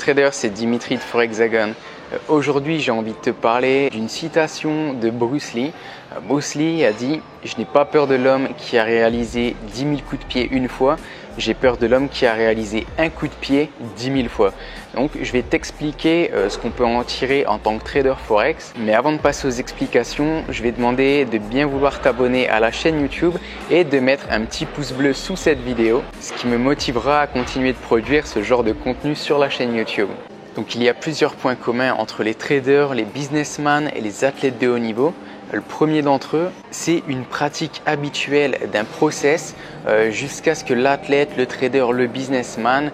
trader, c'est Dimitri de Forexagon. Aujourd'hui, j'ai envie de te parler d'une citation de Bruce Lee. Bruce Lee a dit « Je n'ai pas peur de l'homme qui a réalisé 10 000 coups de pied une fois, j'ai peur de l'homme qui a réalisé un coup de pied 10 000 fois. » Donc, je vais t'expliquer ce qu'on peut en tirer en tant que trader Forex. Mais avant de passer aux explications, je vais demander de bien vouloir t'abonner à la chaîne YouTube et de mettre un petit pouce bleu sous cette vidéo, ce qui me motivera à continuer de produire ce genre de contenu sur la chaîne YouTube. Donc il y a plusieurs points communs entre les traders, les businessmen et les athlètes de haut niveau. Le premier d'entre eux, c'est une pratique habituelle d'un process jusqu'à ce que l'athlète, le trader, le businessman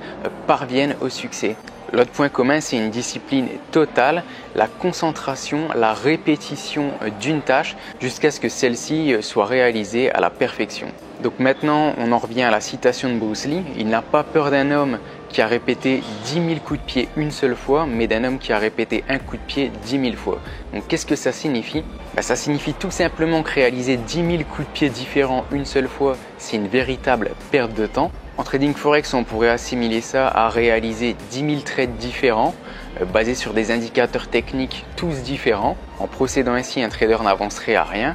parviennent au succès. L'autre point commun, c'est une discipline totale, la concentration, la répétition d'une tâche jusqu'à ce que celle-ci soit réalisée à la perfection. Donc maintenant, on en revient à la citation de Bruce Lee. Il n'a pas peur d'un homme qui a répété 10 000 coups de pied une seule fois, mais d'un homme qui a répété un coup de pied 10 000 fois. Donc qu'est-ce que ça signifie? Ça signifie tout simplement que réaliser 10 000 coups de pied différents une seule fois, c'est une véritable perte de temps. En trading Forex, on pourrait assimiler ça à réaliser 10 000 trades différents, basés sur des indicateurs techniques tous différents. En procédant ainsi, un trader n'avancerait à rien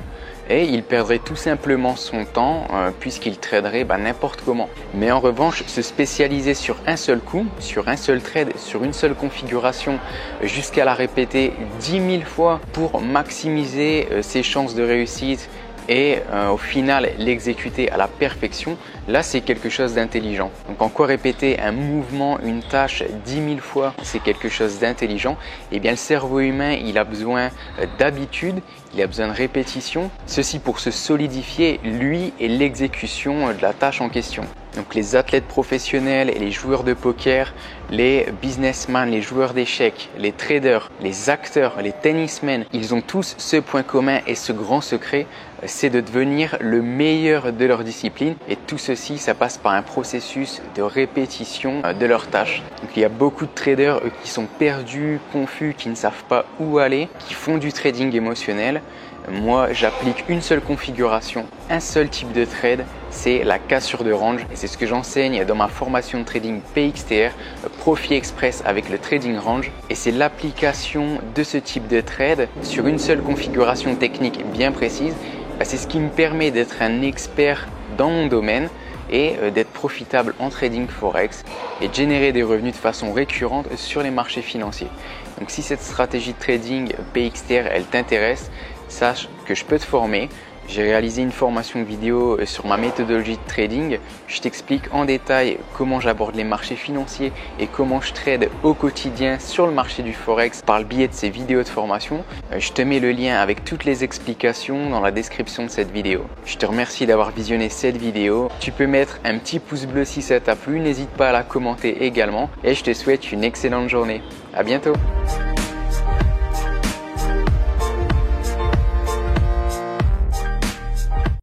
et il perdrait tout simplement son temps puisqu'il traderait n'importe comment. Mais en revanche, se spécialiser sur un seul coup, sur un seul trade, sur une seule configuration, jusqu'à la répéter 10 000 fois pour maximiser ses chances de réussite et au final l'exécuter à la perfection, là c'est quelque chose d'intelligent. Donc en quoi répéter un mouvement, une tâche 10 000 fois, c'est quelque chose d'intelligent? Eh bien le cerveau humain, il a besoin d'habitude, il a besoin de répétition, ceci pour se solidifier lui et l'exécution de la tâche en question. Donc les athlètes professionnels et les joueurs de poker, les businessmen, les joueurs d'échecs, les traders, les acteurs, les tennismen, ils ont tous ce point commun et ce grand secret, c'est de devenir le meilleur de leur discipline. Et tout ceci, ça passe par un processus de répétition de leurs tâches. Donc il y a beaucoup de traders qui sont perdus, confus, qui ne savent pas où aller, qui font du trading émotionnel. Moi, j'applique une seule configuration, un seul type de trade, c'est la cassure de range. Et c'est ce que j'enseigne dans ma formation de trading PXTR, Profit Express avec le trading range. Et c'est l'application de ce type de trade sur une seule configuration technique bien précise. C'est ce qui me permet d'être un expert dans mon domaine et d'être profitable en trading Forex et de générer des revenus de façon récurrente sur les marchés financiers. Donc si cette stratégie de trading PXTR, elle t'intéresse, sache que je peux te former. J'ai réalisé une formation vidéo sur ma méthodologie de trading. Je t'explique en détail comment j'aborde les marchés financiers et comment je trade au quotidien sur le marché du Forex par le biais de ces vidéos de formation. Je te mets le lien avec toutes les explications dans la description de cette vidéo. Je te remercie d'avoir visionné cette vidéo. Tu peux mettre un petit pouce bleu si ça t'a plu. N'hésite pas à la commenter également et je te souhaite une excellente journée. À bientôt.